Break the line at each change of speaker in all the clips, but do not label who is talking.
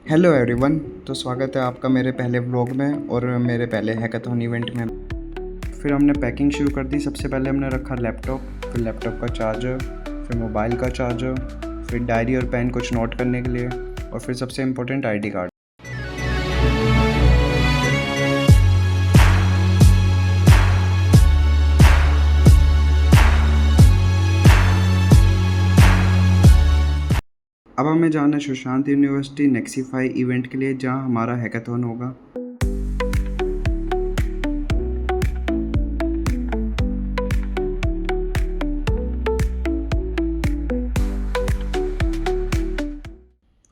Hello everyone. तो स्वागत है आपका मेरे पहले व्लॉग में और मेरे पहले हैकाथॉन इवेंट में। फिर हमने पैकिंग शुरू कर दी। सबसे पहले हमने रखा लैपटॉप, फिर लैपटॉप का चार्जर, फिर मोबाइल का चार्जर, फिर डायरी और पेन कुछ नोट करने के लिए, और फिर सबसे इम्पोर्टेंट आईडी कार्ड। अब हमें जाना है सुशांत यूनिवर्सिटी नेक्सीफाई इवेंट के लिए, जहां हमारा हैकाथॉन होगा।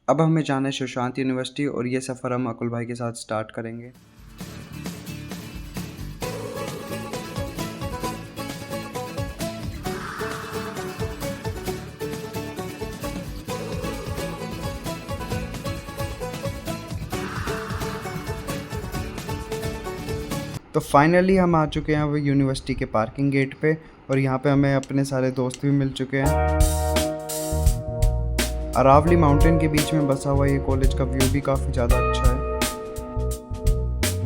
अब हमें जाना है सुशांत यूनिवर्सिटी और ये सफ़र हम अकुल भाई के साथ स्टार्ट करेंगे। तो फाइनली हम आ चुके हैं वो यूनिवर्सिटी के पार्किंग गेट पे, और यहाँ पे हमें अपने सारे दोस्त भी मिल चुके हैं। अरावली माउंटेन के बीच में बसा हुआ ये कॉलेज का व्यू भी काफ़ी ज़्यादा अच्छा है।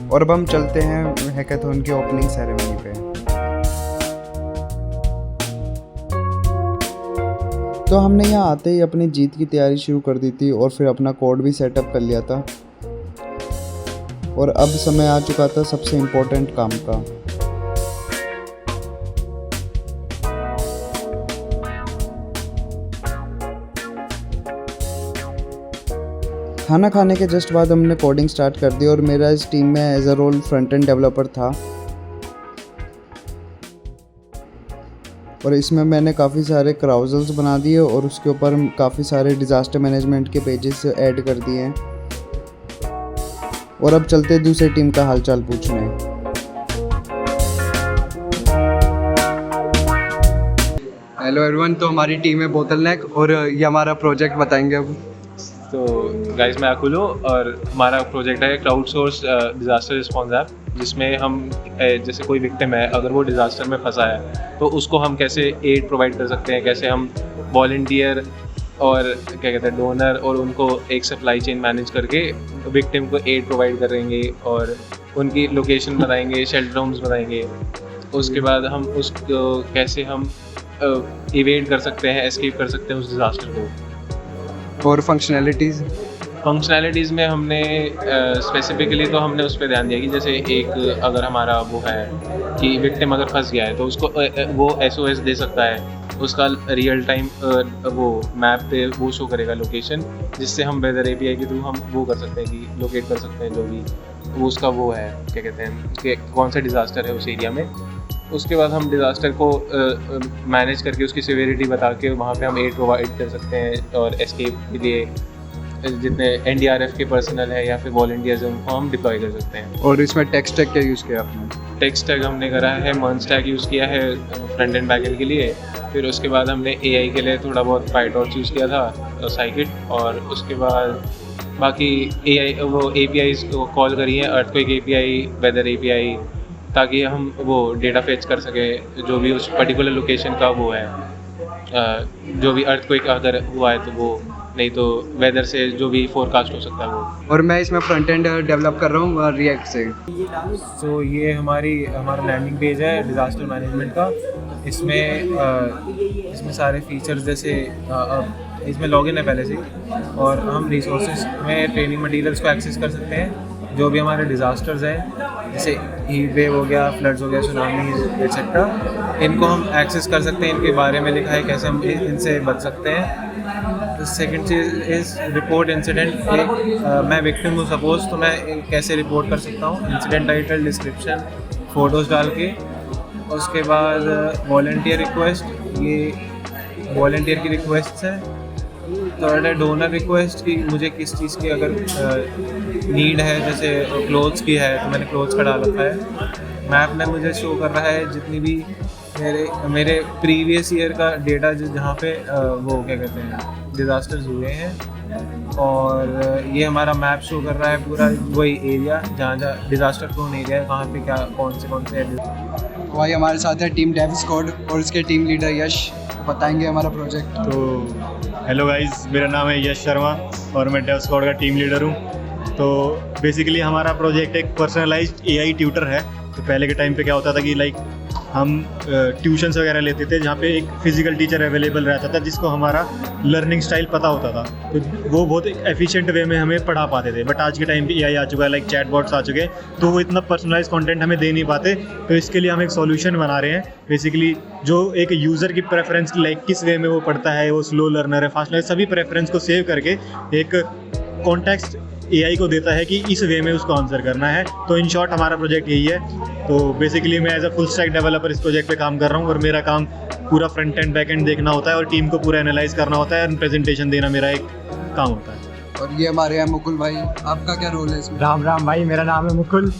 और अब हम चलते हैं हैकाथॉन की ओपनिंग सेरेमनी पे। तो हमने यहाँ आते ही अपनी जीत की तैयारी शुरू कर दी थी और फिर अपना कोड भी सेटअप कर लिया था, और अब समय आ चुका था सबसे इम्पोर्टेंट काम का। खाना खाने के जस्ट बाद हमने कोडिंग स्टार्ट कर दी, और मेरा इस टीम में as a role front end developer था। और इसमें मैंने काफ़ी सारे क्राउजल्स बना दिए और उसके ऊपर काफ़ी सारे डिज़ास्टर मैनेजमेंट के पेजेस ऐड कर दिए हैं। और अब चलते दूसरी टीम का हालचाल पूछने। हेलो एवरीवन, तो हमारी टीम है बोतलनेक और ये हमारा प्रोजेक्ट बताएंगे अब।
तो गाइस, मैं अकुल हूँ और हमारा प्रोजेक्ट है crowd source disaster response app, जिसमें हम जैसे कोई विक्टिम है, अगर वो डिज़ास्टर में फंसा है तो उसको हम कैसे एड प्रोवाइड कर सकते हैं, कैसे हम वॉलंटियर और क्या कहते हैं डोनर और उनको एक सप्लाई चेन मैनेज करके विक्टिम को एड प्रोवाइड करेंगे और उनकी लोकेशन बताएंगे, शेल्टर होम्स बताएंगे। उसके बाद हम उसको कैसे हम इवेड कर सकते हैं, एस्केप कर सकते हैं उस डिज़ास्टर को।
और फंक्शनैलिटीज़ में हमने स्पेसिफिकली तो हमने उस पर ध्यान दिया कि जैसे एक अगर हमारा वो है कि विक्टिम अगर फंस गया है तो उसको वो SOS दे सकता है, उसका रियल टाइम वो मैप पे वो शो करेगा लोकेशन, जिससे हम वेदर API के थ्रू हम वो कर सकते हैं कि लोकेट कर सकते हैं जो भी वो उसका वो है, क्या कहते हैं कि कौन सा डिज़ास्टर है उस एरिया में। उसके बाद हम डिज़ास्टर को मैनेज करके उसकी सिवियरिटी बता के वहाँ पे हम एड प्रोवाइड कर सकते हैं, और एस्केप के लिए जितने NDRF के पर्सनल है या फिर वॉलंटियर्स हैं उनको हम डिप्लॉय कर सकते हैं। और इसमें टेक स्टैक क्या यूज़ किया आपने?
टेक स्टैक हमने करा है मर्न स्टैक यूज़ किया है फ्रंट एंड बैक एंड के लिए। फिर उसके बाद हमने AI के लिए थोड़ा बहुत पाइटॉर्च यूज़ किया था, साइकिट। और उसके बाद बाकी AI वो APIs को कॉल करी है, अर्थक्वेक API, वेदर API, ताकि हम वो डेटा फेच कर सकें जो भी उस पर्टिकुलर लोकेशन का वो है, जो भी अर्थक्वेक अगर हुआ है तो वो, नहीं तो वेदर से जो भी फोरकास्ट हो सकता है वो।
और मैं इसमें फ्रंट एंड डेवलप कर रहा हूँ रिएक्ट से।
तो ये हमारा लैंडिंग पेज है डिज़ास्टर मैनेजमेंट का। इसमें सारे फीचर्स जैसे इसमें लॉगिन है पहले से, और हम रिसोर्सेज में ट्रेनिंग मटेरियल्स को एक्सेस कर सकते हैं। जो भी हमारे डिज़ास्टर्स हैं जैसे हीट वेव हो गया, फ्लड्स हो गया, सुनामी एक्सेट्रा, इनको हम एक्सेस कर सकते हैं। इनके बारे में लिखा है कैसे हम इनसे बच सकते हैं। Second cheese is report incident. मैं विक्टिम हूँ सपोज, तो मैं कैसे रिपोर्ट कर सकता हूँ, इंसिडेंट टाइटल, डिस्क्रिप्शन, फ़ोटोज़ डाल के। उसके बाद वॉलंटियर रिक्वेस्ट, ये वॉलंटियर की रिक्वेस्ट है। थर्ड है डोनर रिक्वेस्ट कि मुझे किस चीज़ की अगर नीड है, जैसे क्लोथ्स की है तो मैंने क्लोथ्स का डाल रखा है। मैप में मुझे शो कर रहा है जितनी भी मेरे प्रीवियस ईयर का डेटा जहाँ पे वो क्या कहते हैं डिज़ास्टर्स हुए हैं। और ये हमारा मैप शो कर रहा है पूरा वही एरिया जहाँ डिज़ास्टर प्रोन एरिया है, कहाँ पे क्या कौन से
भाई हमारे साथ है टीम डेव स्क्वाड और इसके टीम लीडर यश, बताएंगे हमारा प्रोजेक्ट।
तो हेलो गाइस, मेरा नाम है यश शर्मा और मैं डेव स्क्वाड का टीम लीडर हूँ। तो बेसिकली हमारा प्रोजेक्ट एक पर्सनलाइज्ड एआई ट्यूटर है। तो पहले के टाइम पे क्या होता था कि लाइक हम ट्यूशन्स वगैरह लेते थे जहाँ पे एक फिजिकल टीचर अवेलेबल रहता था जिसको हमारा लर्निंग स्टाइल पता होता था, तो वो बहुत एक एफिशिएंट वे में हमें पढ़ा पाते थे। बट आज के टाइम पे एआई आ चुका है, लाइक चैटबॉट्स आ चुके हैं, तो वो इतना पर्सनलाइज कंटेंट हमें दे नहीं पाते। तो इसके लिए हम एक सॉल्यूशन बना रहे हैं बेसिकली, जो एक यूज़र की प्रेफरेंस लाइक किस वे में वो पढ़ता है, वो स्लो लर्नर है, फास्ट लर्नर, सभी प्रेफरेंस को सेव करके एक कॉन्टेक्स्ट एआई को देता है कि इस वे में उसको आंसर करना है। तो इन शॉर्ट हमारा प्रोजेक्ट यही है। तो बेसिकली मैं as a full stack developer इस प्रोजेक्ट पे काम कर रहा हूँ और मेरा काम पूरा फ्रंट एंड बैक एंड देखना होता है और टीम को पूरा एनालाइज करना होता है और प्रेजेंटेशन देना मेरा एक काम होता है।
और ये हमारे हैं मुकुल भाई, आपका क्या रोल है इसमें?
राम राम भाई, मेरा नाम है मुकुल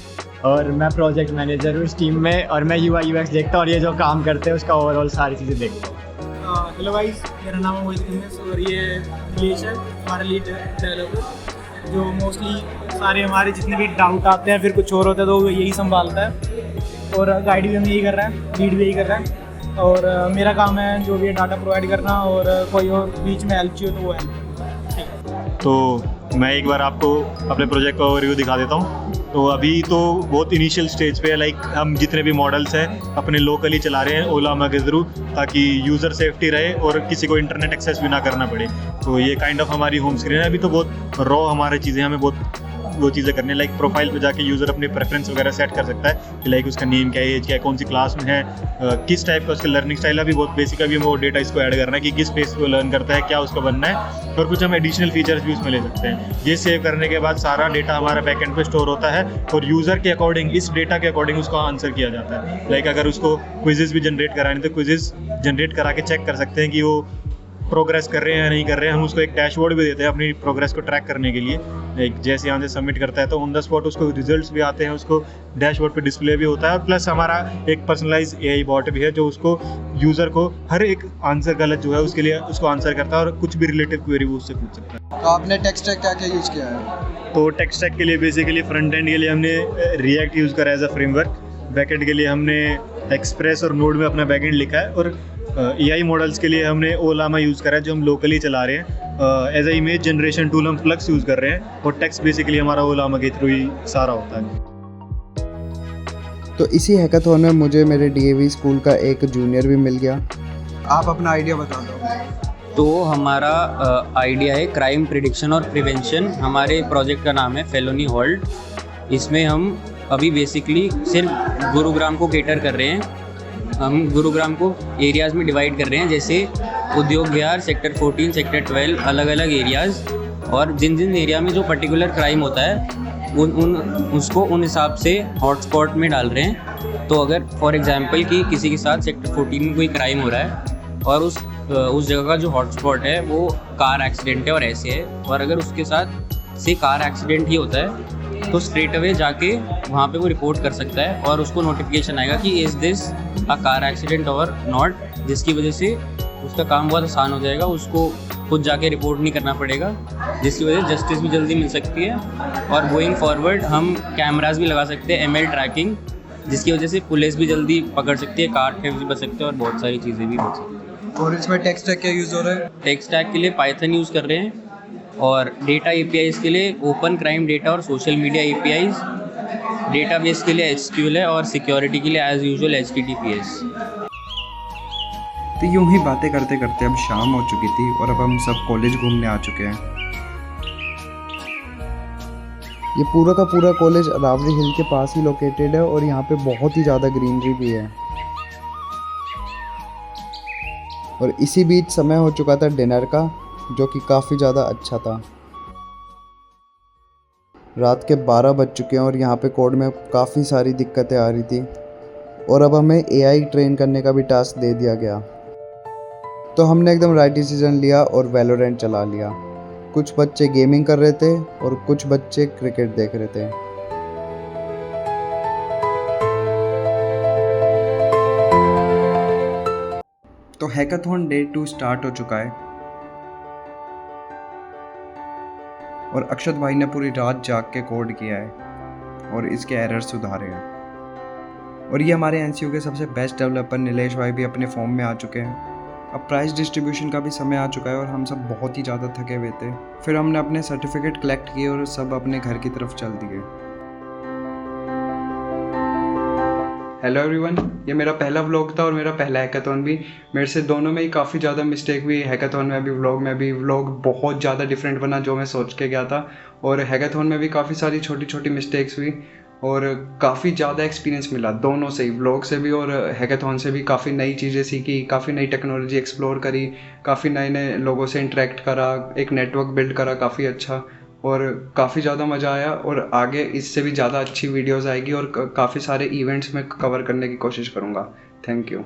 और मैं प्रोजेक्ट मैनेजर हूँ इस टीम में, और मैं UI UX देखता हूँ और ये जो काम करते हैं उसका ओवरऑल सारी चीज़ें देखता हूँ।
हेलो गाइस, मेरा नाम है मोहित और ये ग्लेशियर हमारा लीड डेवलपर, जो मोस्टली सारे हमारे जितने भी डाउट आते हैं फिर कुछ और होता है तो वो यही संभालता है और गाइड भी हम यही कर रहे हैं, लीड भी यही कर रहे हैं। और मेरा काम है जो भी है डाटा प्रोवाइड करना, और कोई और बीच में हेल्प चाहिए तो वो हेल्प।
तो मैं एक बार आपको अपने प्रोजेक्ट का ओवरव्यू दिखा देता हूँ। तो अभी तो बहुत इनिशियल स्टेज पे है, लाइक हम जितने भी मॉडल्स हैं अपने लोकली चला रहे हैं ओलामा के थ्रू, ताकि यूज़र सेफ्टी रहे और किसी को इंटरनेट एक्सेस भी ना करना पड़े। तो ये काइंड ऑफ हमारी होम स्क्रीन है। अभी तो बहुत रॉ हमारी चीज़ें, हमें बहुत वो चीज़ें करनी है, लाइक प्रोफाइल पे जाके यूज़र अपने प्रेफरेंस वगैरह सेट कर सकता है कि लाइक उसका नेम क्या है, एज क्या है, कौन सी क्लास में है, किस टाइप का उसका लर्निंग स्टाइल है। अभी बहुत बेसिक अभी हमें वो डेटा इसको ऐड करना है कि किस पेस पे लर्न करता है, क्या उसका बनना है, और कुछ हम एडिशनल फीचर्स भी उसमें ले सकते हैं। ये सेव करने के बाद सारा डेटा हमारा बैकएंड पे स्टोर होता है और यूज़र के अकॉर्डिंग, इस डेटा के अकॉर्डिंग उसको आंसर किया जाता है। लाइक अगर उसको क्विजेस भी जनरेट कराने तो क्विजेस जनरेट करा के चेक कर सकते हैं कि वो प्रोग्रेस कर रहे हैं या नहीं कर रहे हैं। हम उसको एक डैशबोर्ड भी देते हैं अपनी प्रोग्रेस को ट्रैक करने के लिए। एक जैसे यहाँ से सबमिट करता है तो ऑन द स्पॉट उसको रिजल्ट्स भी आते हैं, उसको डैशबोर्ड पे डिस्प्ले भी होता है। और प्लस हमारा एक पर्सनलाइज एआई बॉट भी है जो उसको यूज़र को हर एक आंसर गलत जो है उसके लिए उसको आंसर करता है और कुछ भी रिलेटिव क्वेरी वो उससे पूछ सकता है।
तो आपने टेक स्टैक क्या क्या यूज़ किया है?
तो टेक स्टैक के लिए बेसिकली फ्रंट एंड के लिए हमने रिएक्ट यूज़ करा as a framework, back end के लिए हमने एक्सप्रेस और नोड में अपना बैक एंड लिखा है, और एआई मॉडल्स के लिए हमने ओलामा यूज़ करा है जो हम लोकली चला रहे हैं। As a image generation tool हम फ्लक्स यूज़ कर रहे हैं और टेक्स्ट बेसिकली हमारा ओलामा के थ्रू ही सारा होता है।
तो इसी हैकाथॉन में मुझे मेरे DAV स्कूल का एक जूनियर भी मिल गया।
आप अपना आइडिया बता दो।
तो हमारा आइडिया है क्राइम प्रिडिक्शन और प्रिवेंशन। हमारे प्रोजेक्ट का नाम है फेलोनी हॉल्ट। इसमें हम अभी बेसिकली सिर्फ गुरुग्राम को केटर कर रहे हैं। हम गुरुग्राम को एरियाज़ में डिवाइड कर रहे हैं, जैसे उद्योग विहार, सेक्टर 14, सेक्टर 12, अलग अलग एरियाज़, और जिन जिन एरिया में जो पर्टिकुलर क्राइम होता है उसको उन हिसाब से हॉटस्पॉट में डाल रहे हैं। तो अगर फॉर एग्जांपल कि किसी के साथ सेक्टर 14 में कोई क्राइम हो रहा है और उस जगह का जो हॉटस्पॉट है वो कार एक्सीडेंट है और ऐसे है, और अगर उसके साथ से कार एक्सीडेंट ही होता है तो स्ट्रेट अवे जाके वहाँ पे वो रिपोर्ट कर सकता है और उसको नोटिफिकेशन आएगा कि is this a car accident और नॉट, जिसकी वजह से उसका काम बहुत आसान हो जाएगा, उसको खुद जाके रिपोर्ट नहीं करना पड़ेगा, जिसकी वजह से जस्टिस भी जल्दी मिल सकती है। और गोइंग फॉरवर्ड हम कैमरास भी लगा सकते हैं, ML ट्रैकिंग, जिसकी वजह से पुलिस भी जल्दी पकड़ सकती है, कार थेफ्ट भी बच सकते हैं और बहुत सारी चीज़ें भी बच सकती हैं।
और इसमें टेक स्टैक क्या यूज़ हो रहा है?
टेक स्टैक के लिए पाइथन यूज़ कर रहे हैं, और डेटा APIs के लिए ओपन क्राइम डेटा और सोशल मीडिया APIs, डेटाबेस के लिए SQL है, और सिक्योरिटी के लिए एज़ यूजुअल HTTPS।
तो यूं ही बातें करते करते अब शाम हो चुकी थी और अब हम सब कॉलेज घूमने आ चुके हैं। ये पूरा का पूरा कॉलेज अरावली हिल के पास ही लोकेटेड है और यहाँ पे बहुत ही ज़्यादा ग्रीनरी भी है। और इसी बीच समय हो चुका था डिनर का, जो कि काफ़ी ज़्यादा अच्छा था। रात के 12 बज चुके हैं और यहाँ पे कोड में काफ़ी सारी दिक्कतें आ रही थी, और अब हमें AI ट्रेन करने का भी टास्क दे दिया गया। तो हमने एकदम राइट डिसीजन लिया और वैलोरेंट चला लिया। कुछ बच्चे गेमिंग कर रहे थे और कुछ बच्चे क्रिकेट देख रहे थे। तो हैकाथॉन डे 2 स्टार्ट हो चुका है और अक्षत भाई ने पूरी रात जाग के कोड किया है और इसके एरर्स सुधारे हैं। और ये हमारे NCU के सबसे बेस्ट डेवलपर नीलेश भाई भी अपने फॉर्म में आ चुके हैं अब प्राइस डिस्ट्रीब्यूशन का भी समय आ चुका है और हम सब बहुत ही ज़्यादा थके हुए थे। फिर हमने अपने सर्टिफिकेट कलेक्ट किए और सब अपने घर की तरफ चल दिए। हेलो एवरीवन, ये मेरा पहला व्लॉग था और मेरा पहला हैकाथॉन भी। मेरे से दोनों में ही काफ़ी ज़्यादा मिस्टेक हुई, हैकाथॉन में भी व्लॉग में भी। व्लॉग बहुत ज़्यादा डिफरेंट बना जो मैं सोच के गया था, और हैकाथॉन में भी काफ़ी सारी छोटी छोटी मिस्टेक्स हुई और काफ़ी ज़्यादा एक्सपीरियंस मिला दोनों से ही, व्लॉग से भी और हैकाथॉन से भी। काफ़ी नई चीज़ें सीखी, काफ़ी नई टेक्नोलॉजी एक्सप्लोर करी, काफ़ी नए नए लोगों से इंटरेक्ट करा, एक नेटवर्क बिल्ड करा काफ़ी अच्छा, और काफ़ी ज़्यादा मज़ा आया। और आगे इससे भी ज़्यादा अच्छी वीडियोस आएगी और काफ़ी सारे इवेंट्स में कवर करने की कोशिश करूँगा। Thank you.